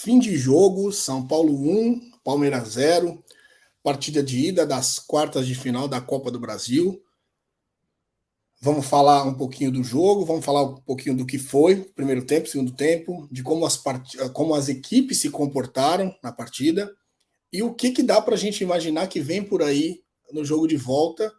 Fim de jogo, São Paulo 1, Palmeiras 0, partida de ida das quartas de final da Copa do Brasil. Vamos falar um pouquinho do jogo, vamos falar um pouquinho do que foi primeiro tempo, segundo tempo, de como as equipes se comportaram na partida e o que dá para a gente imaginar que vem por aí no jogo de volta,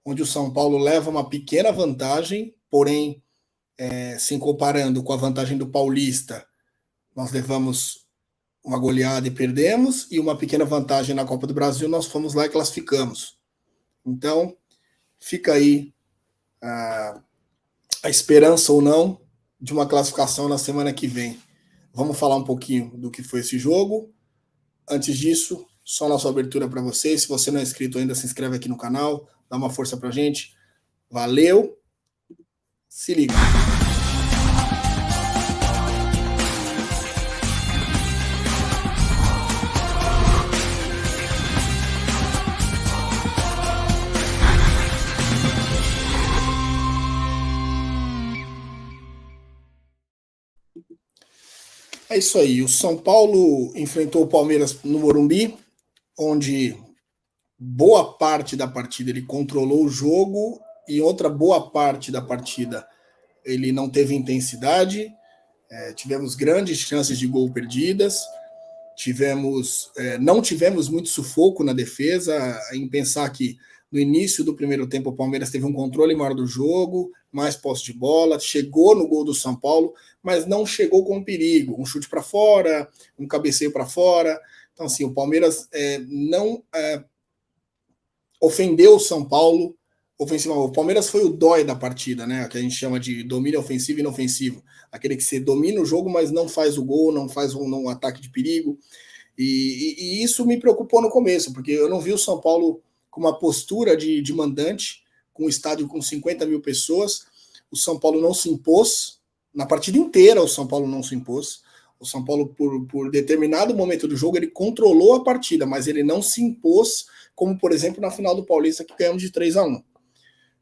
onde o São Paulo leva uma pequena vantagem, porém, se comparando com a vantagem do Paulista, nós levamos uma goleada e perdemos, e uma pequena vantagem na Copa do Brasil, nós fomos lá e classificamos. Então, fica aí a esperança ou não de uma classificação na semana que vem. Vamos falar um pouquinho do que foi esse jogo. Antes disso, só nossa abertura para vocês. Se você não é inscrito ainda, se inscreve aqui no canal, dá uma força pra gente. Valeu! Se liga! É isso aí, o São Paulo enfrentou o Palmeiras no Morumbi, onde boa parte da partida ele controlou o jogo e outra boa parte da partida ele não teve intensidade, tivemos grandes chances de gol perdidas, não tivemos muito sufoco na defesa, em pensar que no início do primeiro tempo o Palmeiras teve um controle maior do jogo, mais posse de bola, chegou no gol do São Paulo, mas não chegou com perigo, um chute para fora, um cabeceio para fora. Então assim, o Palmeiras não ofendeu o São Paulo ofensivamente. O Palmeiras foi o dói da partida, né? Que a gente chama de domínio ofensivo e inofensivo, aquele que você domina o jogo, mas não faz o gol, não faz um ataque de perigo. E isso me preocupou no começo, porque eu não vi o São Paulo com uma postura de mandante, com um estádio com 50 mil pessoas. O São Paulo não se impôs, na partida inteira o São Paulo não se impôs. O São Paulo, por determinado momento do jogo, ele controlou a partida, mas ele não se impôs, como, por exemplo, na final do Paulista, que ganhamos de 3-1.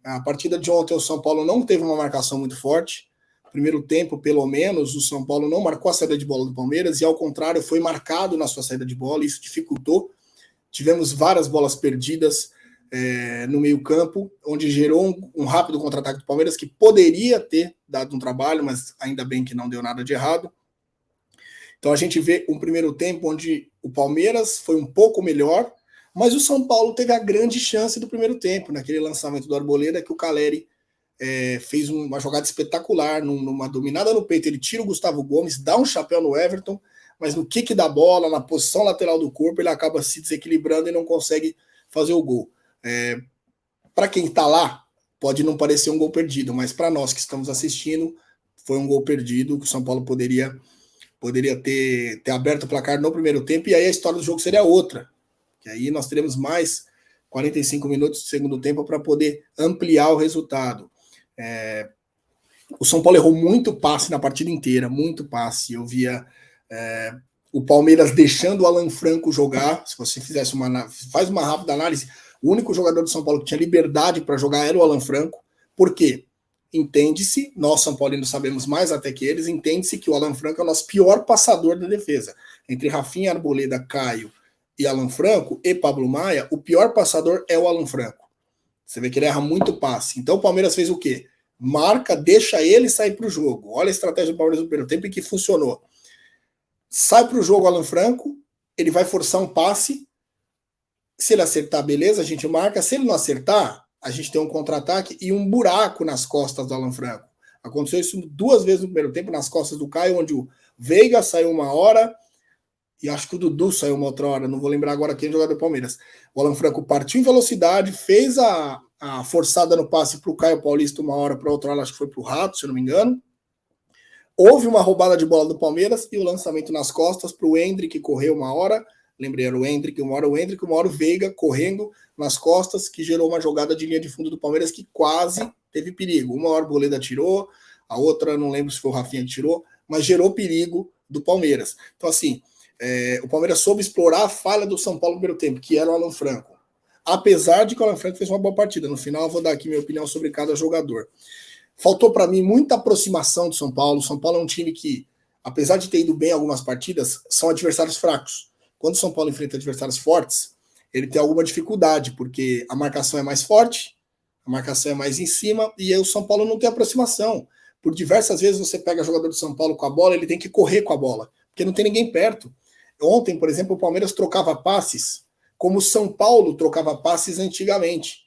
A partida de ontem, o São Paulo não teve uma marcação muito forte. Primeiro tempo, pelo menos, o São Paulo não marcou a saída de bola do Palmeiras e, ao contrário, foi marcado na sua saída de bola. Isso dificultou. Tivemos várias bolas perdidas no meio-campo, onde gerou um rápido contra-ataque do Palmeiras que poderia ter dado um trabalho, mas ainda bem que não deu nada de errado. Então a gente vê um primeiro tempo onde o Palmeiras foi um pouco melhor, mas o São Paulo teve a grande chance do primeiro tempo, naquele lançamento do Arboleda, que o Caleri fez uma jogada espetacular, numa dominada no peito, ele tira o Gustavo Gomes, dá um chapéu no Everton, mas no kick da bola, na posição lateral do corpo, ele acaba se desequilibrando e não consegue fazer o gol. Para quem está lá, pode não parecer um gol perdido, mas para nós que estamos assistindo, foi um gol perdido, que o São Paulo poderia ter aberto o placar no primeiro tempo, e aí a história do jogo seria outra, que aí nós teremos mais 45 minutos de segundo tempo para poder ampliar o resultado. O São Paulo errou muito passe na partida inteira, muito passe. Eu via o Palmeiras deixando o Alan Franco jogar. Se você faz uma rápida análise, o único jogador do São Paulo que tinha liberdade para jogar era o Alan Franco. Por quê? Entende-se, nós São Paulinos sabemos mais até que eles, entende-se que o Alan Franco é o nosso pior passador da defesa. Entre Rafinha, Arboleda, Caio e Alan Franco e Pablo Maia, o pior passador é o Alan Franco. Você vê que ele erra muito passe. Então o Palmeiras fez o quê? Marca, deixa ele sair para o jogo. Olha a estratégia do Palmeiras no primeiro tempo e que funcionou. Sai para o jogo o Alan Franco, ele vai forçar um passe. Se ele acertar, beleza, a gente marca. Se ele não acertar, a gente tem um contra-ataque e um buraco nas costas do Alan Franco. Aconteceu isso 2 vezes no primeiro tempo, nas costas do Caio, onde o Veiga saiu uma hora e acho que o Dudu saiu uma outra hora, não vou lembrar agora quem é o jogador do Palmeiras. O Alan Franco partiu em velocidade, fez a forçada no passe para o Caio Paulista uma hora, para outra hora acho que foi para o Rato, se eu não me engano. Houve uma roubada de bola do Palmeiras e o lançamento nas costas para o Endrick, que correu uma hora. Lembrei, era o Endrick, uma hora o Veiga correndo nas costas, que gerou uma jogada de linha de fundo do Palmeiras que quase teve perigo. Uma hora o Arboleda tirou, a outra não lembro se foi o Rafinha que tirou, mas gerou perigo do Palmeiras. Então assim, o Palmeiras soube explorar a falha do São Paulo no primeiro tempo, que era o Alan Franco. Apesar de que o Alan Franco fez uma boa partida. No final eu vou dar aqui minha opinião sobre cada jogador. Faltou para mim muita aproximação do São Paulo. O São Paulo é um time que apesar de ter ido bem algumas partidas, são adversários fracos. Quando o São Paulo enfrenta adversários fortes, ele tem alguma dificuldade, porque a marcação é mais forte, a marcação é mais em cima, e aí o São Paulo não tem aproximação. Por diversas vezes você pega jogador do São Paulo com a bola, ele tem que correr com a bola, porque não tem ninguém perto. Ontem, por exemplo, o Palmeiras trocava passes como o São Paulo trocava passes antigamente.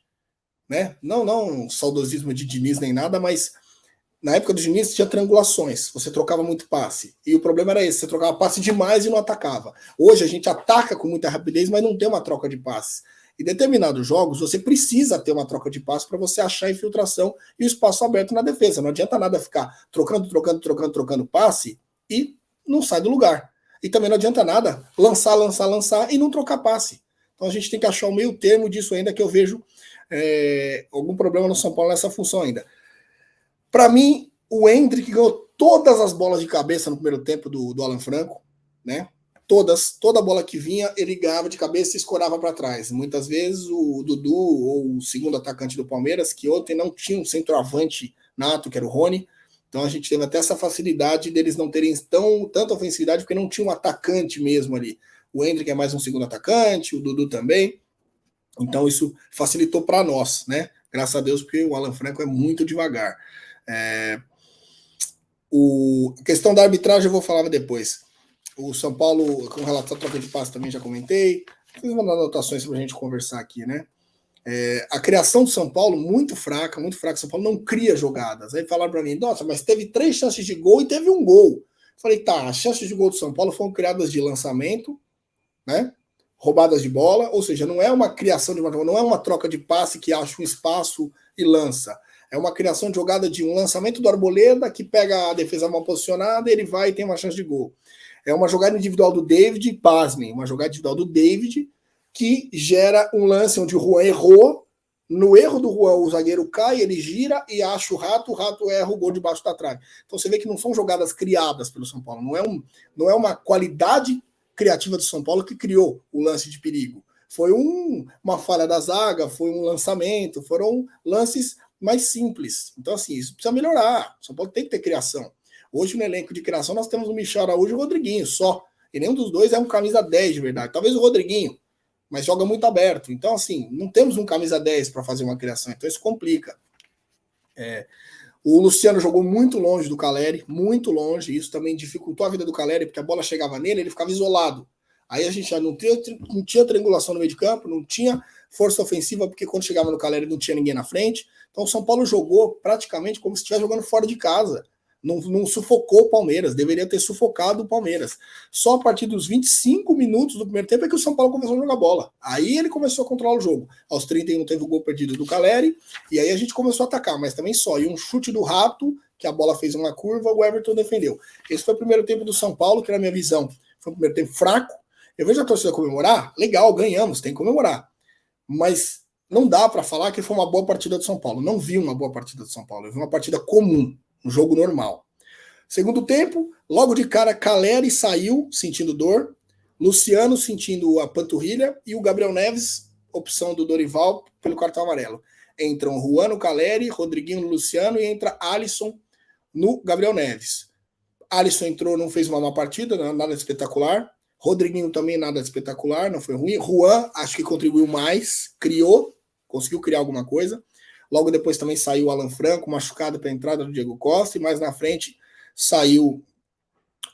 Né? Não saudosismo de Diniz nem nada, mas na época do Diniz tinha triangulações, você trocava muito passe. E o problema era esse, você trocava passe demais e não atacava. Hoje a gente ataca com muita rapidez, mas não tem uma troca de passes. Em determinados jogos, você precisa ter uma troca de passe para você achar a infiltração e o espaço aberto na defesa. Não adianta nada ficar trocando passe e não sai do lugar. E também não adianta nada lançar e não trocar passe. Então a gente tem que achar o meio termo disso ainda, que eu vejo algum problema no São Paulo nessa função ainda. Para mim, o Endrick ganhou todas as bolas de cabeça no primeiro tempo do Alan Franco, né? Toda bola que vinha, ele ganhava de cabeça e escorava para trás. Muitas vezes o Dudu, ou o segundo atacante do Palmeiras, que ontem não tinha um centroavante nato, que era o Rony, então a gente teve até essa facilidade deles não terem tanta ofensividade, porque não tinha um atacante mesmo ali. O Endrick é mais um segundo atacante, o Dudu também. Então isso facilitou para nós, né? Graças a Deus, porque o Alan Franco é muito devagar. A questão da arbitragem eu vou falar depois. O São Paulo, com relação à troca de passe, também já comentei. Fiz umas anotações para a gente conversar aqui, né? A criação do São Paulo, muito fraca. São Paulo não cria jogadas. Aí falaram para mim, nossa, mas teve 3 chances de gol e teve um gol. Falei, tá, as chances de gol do São Paulo foram criadas de lançamento, né? Roubadas de bola, ou seja, não é uma criação de uma, não é uma troca de passe que acha um espaço e lança. É uma criação de jogada de um lançamento do Arboleda que pega a defesa mal posicionada, ele vai e tem uma chance de gol. É uma jogada individual do David, pasmem, uma jogada individual do David que gera um lance onde o Juan errou. No erro do Juan, o zagueiro cai, ele gira e acha o Rato erra o gol debaixo da trave. Então você vê que não são jogadas criadas pelo São Paulo, não é uma qualidade criativa do São Paulo que criou o lance de perigo. Foi uma falha da zaga, foi um lançamento, foram lances mais simples. Então, assim, isso precisa melhorar. O São Paulo tem que ter criação. Hoje, no elenco de criação, nós temos o Michel Araújo e o Rodriguinho, só. E nenhum dos dois é um camisa 10 de verdade. Talvez o Rodriguinho, mas joga muito aberto. Então, assim, não temos um camisa 10 para fazer uma criação. Então, isso complica. O Luciano jogou muito longe do Caleri, muito longe. Isso também dificultou a vida do Caleri, porque a bola chegava nele, ele ficava isolado. Aí a gente já não tinha triangulação no meio de campo, não tinha força ofensiva, porque quando chegava no Caleri não tinha ninguém na frente. Então o São Paulo jogou praticamente como se estivesse jogando fora de casa. Não sufocou o Palmeiras, deveria ter sufocado o Palmeiras. Só a partir dos 25 minutos do primeiro tempo é que o São Paulo começou a jogar bola. Aí ele começou a controlar o jogo. Aos 31 teve o gol perdido do Caleri, e aí a gente começou a atacar, mas também só. E um chute do Rato, que a bola fez uma curva, o Everton defendeu. Esse foi o primeiro tempo do São Paulo, que na minha visão foi um primeiro tempo fraco. Eu vejo a torcida comemorar, legal, ganhamos, tem que comemorar. Mas não dá para falar que foi uma boa partida do São Paulo. Não vi uma boa partida do São Paulo, eu vi uma partida comum, um jogo normal. Segundo tempo, logo de cara, Caleri saiu sentindo dor, Luciano sentindo a panturrilha e o Gabriel Neves, opção do Dorival, pelo cartão amarelo. Entram Juan no Caleri, Rodriguinho no Luciano e entra Alisson no Gabriel Neves. Alisson entrou, não fez uma má partida, nada espetacular. Rodriguinho também nada espetacular, não foi ruim. Juan, acho que contribuiu mais, conseguiu criar alguma coisa. Logo depois também saiu o Alan Franco, machucado para a entrada do Diego Costa, e mais na frente saiu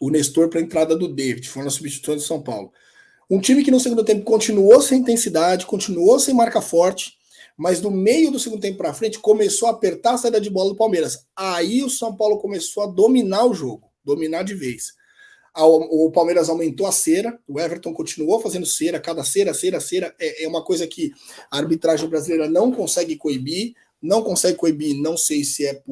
o Nestor para a entrada do David, foram as substituições do São Paulo. Um time que no segundo tempo continuou sem intensidade, continuou sem marca forte, mas do meio do segundo tempo para frente começou a apertar a saída de bola do Palmeiras. Aí o São Paulo começou a dominar o jogo, dominar de vez. O Palmeiras aumentou a cera, o Everton continuou fazendo cera, cada cera é uma coisa que a arbitragem brasileira não consegue coibir, não sei se é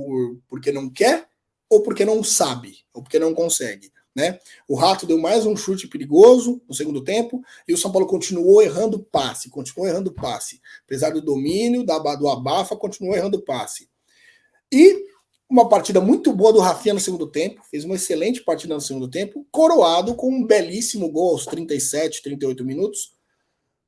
porque não quer ou porque não sabe, ou porque não consegue. Né? O Rato deu mais um chute perigoso no segundo tempo e o São Paulo continuou errando passe. Apesar do domínio, do abafa, continuou errando passe. E uma partida muito boa do Rafinha no segundo tempo, fez uma excelente partida no segundo tempo, coroado com um belíssimo gol aos 37, 38 minutos,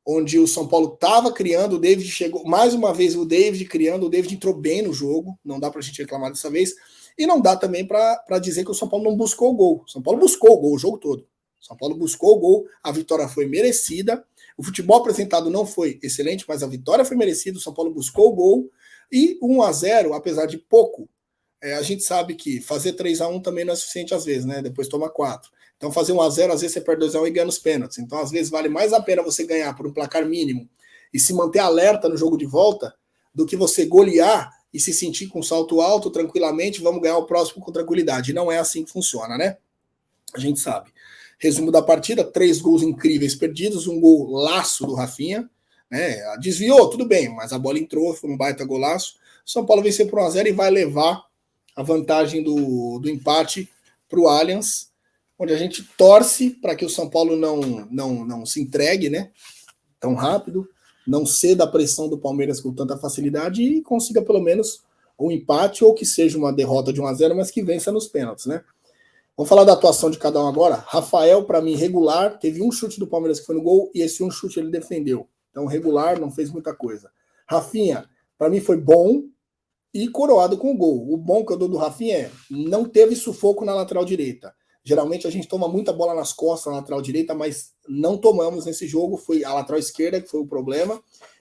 onde o São Paulo estava criando, o David chegou, mais uma vez o David criando, o David entrou bem no jogo, não dá pra gente reclamar dessa vez, E não dá também para dizer que o São Paulo não buscou o gol. O São Paulo buscou o gol o jogo todo. O São Paulo buscou o gol, a vitória foi merecida. O futebol apresentado não foi excelente, mas a vitória foi merecida. O São Paulo buscou o gol. E 1-0, apesar de pouco, a gente sabe que fazer 3-1 também não é suficiente às vezes, né? Depois toma 4. Então fazer 1-0, às vezes você perde 2-1 e ganha nos pênaltis. Então às vezes vale mais a pena você ganhar por um placar mínimo e se manter alerta no jogo de volta do que você golear e se sentir com salto alto tranquilamente, vamos ganhar o próximo com tranquilidade. Não é assim que funciona, né? A gente sabe. Resumo da partida, 3 gols incríveis perdidos, um gol laço do Rafinha, né? Desviou, tudo bem, mas a bola entrou, foi um baita golaço. São Paulo venceu por 1-0 e vai levar a vantagem do empate para o Allianz, onde a gente torce para que o São Paulo não se entregue, né, tão rápido, não ceda a pressão do Palmeiras com tanta facilidade e consiga pelo menos um empate ou que seja uma derrota de 1-0, mas que vença nos pênaltis, né? Vamos falar da atuação de cada um agora. Rafael, para mim, regular, teve um chute do Palmeiras que foi no gol e esse um chute ele defendeu. Então, regular, não fez muita coisa. Rafinha, para mim, foi bom, e coroado com o gol. O bom que eu dou do Rafinha é não teve sufoco na lateral direita. Geralmente a gente toma muita bola nas costas na lateral direita, mas não tomamos nesse jogo. Foi a lateral esquerda que foi o problema.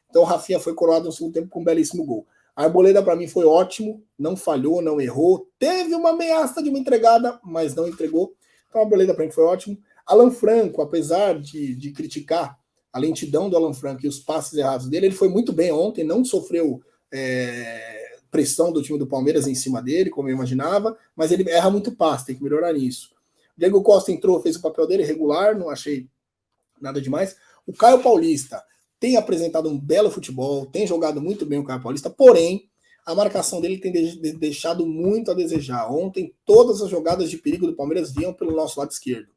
Então o Rafinha foi coroado no segundo tempo com um belíssimo gol. A Arboleda para mim foi ótimo, não falhou, não errou. Teve uma ameaça de uma entregada, mas não entregou. Então a Arboleda para mim foi ótimo. Alan Franco, apesar de criticar a lentidão do Alan Franco e os passes errados dele, ele foi muito bem ontem, não sofreu pressão do time do Palmeiras em cima dele, como eu imaginava, mas ele erra muito passe, tem que melhorar nisso. O Diego Costa entrou, fez o papel dele regular, não achei nada demais. O Caio Paulista tem apresentado um belo futebol, tem jogado muito bem o Caio Paulista, porém, a marcação dele tem deixado muito a desejar. Ontem, todas as jogadas de perigo do Palmeiras vinham pelo nosso lado esquerdo,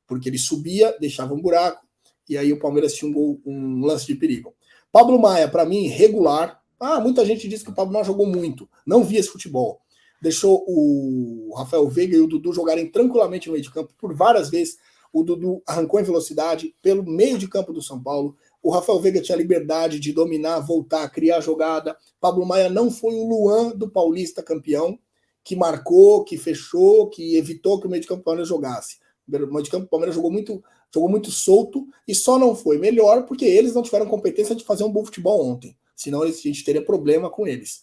porque ele subia, deixava um buraco, e aí o Palmeiras tinha um lance de perigo. Pablo Maia, para mim, regular. Muita gente disse que o Pablo Maia jogou muito. Não vi esse futebol. Deixou o Rafael Veiga e o Dudu jogarem tranquilamente no meio de campo por várias vezes. O Dudu arrancou em velocidade pelo meio de campo do São Paulo. O Rafael Veiga tinha liberdade de dominar, voltar, criar jogada. Pablo Maia não foi o Luan do Paulista campeão, que marcou, que fechou, que evitou que o meio de campo do Palmeiras jogasse. O meio de campo do Palmeiras jogou muito solto e só não foi melhor porque eles não tiveram competência de fazer um bom futebol ontem. Senão a gente teria problema com eles.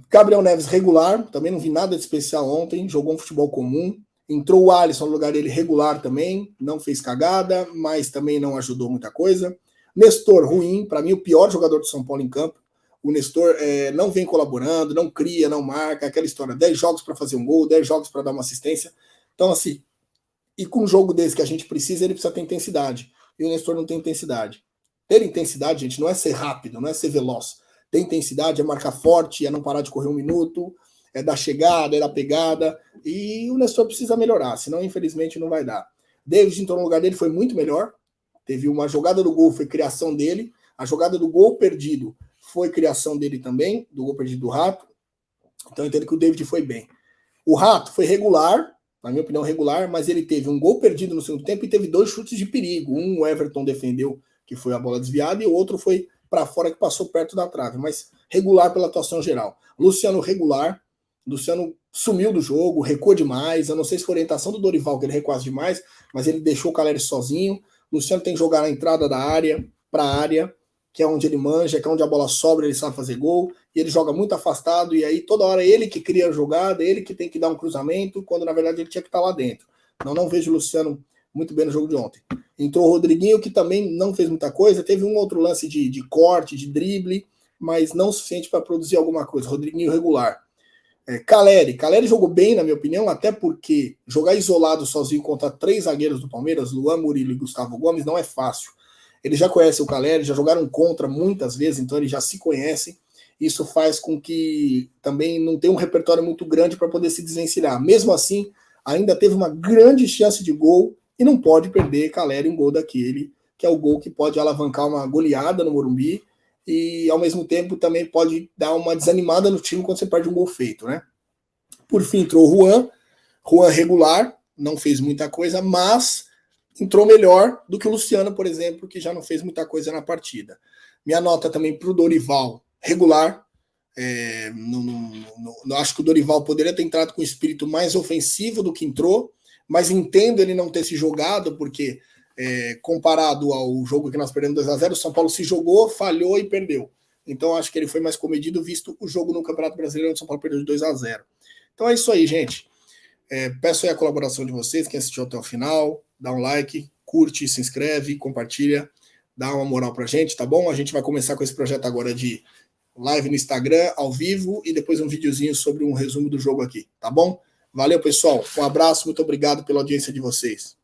Gabriel Neves regular, também não vi nada de especial ontem, jogou um futebol comum. Entrou o Alisson no lugar dele regular também, não fez cagada, mas também não ajudou muita coisa. Nestor ruim, para mim o pior jogador do São Paulo em campo. O Nestor não vem colaborando, não cria, não marca, aquela história, 10 jogos para fazer um gol, 10 jogos para dar uma assistência. Então assim, e com um jogo desse que a gente precisa, ele precisa ter intensidade. E o Nestor não tem intensidade. Ter intensidade, gente, não é ser rápido, não é ser veloz. Ter intensidade é marcar forte, é não parar de correr um minuto, é dar chegada, é dar pegada. E o Nestor precisa melhorar, senão, infelizmente, não vai dar. David entrou no lugar dele, foi muito melhor. Teve uma jogada do gol, foi criação dele. A jogada do gol perdido foi criação dele também, do gol perdido do Rato. Então, eu entendo que o David foi bem. O Rato foi regular, na minha opinião, regular, mas ele teve um gol perdido no segundo tempo e teve 2 chutes de perigo. Um, o Everton defendeu, que foi a bola desviada, e o outro foi para fora, que passou perto da trave, mas regular pela atuação geral. Luciano regular, Luciano sumiu do jogo, recuou demais, eu não sei se foi orientação do Dorival, que ele recuasse demais, mas ele deixou o Caleri sozinho. Luciano tem que jogar na entrada da área, para a área, que é onde ele manja, que é onde a bola sobra, ele sabe fazer gol, e ele joga muito afastado, e aí toda hora ele que cria a jogada, ele que tem que dar um cruzamento, quando na verdade ele tinha que estar lá dentro. Não vejo o Luciano muito bem no jogo de ontem. Entrou o Rodriguinho, que também não fez muita coisa, teve um outro lance de corte, de drible, mas não o suficiente para produzir alguma coisa. Rodriguinho regular. Caleri jogou bem, na minha opinião, até porque jogar isolado sozinho contra 3 zagueiros do Palmeiras, Luan, Murilo e Gustavo Gomes, não é fácil. Eles já conhecem o Caleri, já jogaram contra muitas vezes, então eles já se conhecem. Isso faz com que também não tenha um repertório muito grande para poder se desvencilhar. Mesmo assim, ainda teve uma grande chance de gol e não pode perder Caleri um gol daquele, que é o gol que pode alavancar uma goleada no Morumbi e, ao mesmo tempo, também pode dar uma desanimada no time quando você perde um gol feito, né? Por fim, entrou o Juan regular, não fez muita coisa, mas entrou melhor do que o Luciano, por exemplo, que já não fez muita coisa na partida. Minha nota também para o Dorival, regular. Acho que o Dorival poderia ter entrado com um espírito mais ofensivo do que entrou, mas entendo ele não ter se jogado, porque comparado ao jogo que nós perdemos 2-0, o São Paulo se jogou, falhou e perdeu. Então acho que ele foi mais comedido, visto o jogo no Campeonato Brasileiro, onde o São Paulo perdeu de 2-0. Então é isso aí, gente. Peço aí a colaboração de vocês, quem assistiu até o final, dá um like, curte, se inscreve, compartilha, dá uma moral pra gente, tá bom? A gente vai começar com esse projeto agora de live no Instagram, ao vivo, e depois um videozinho sobre um resumo do jogo aqui, tá bom? Valeu, pessoal. Um abraço, muito obrigado pela audiência de vocês.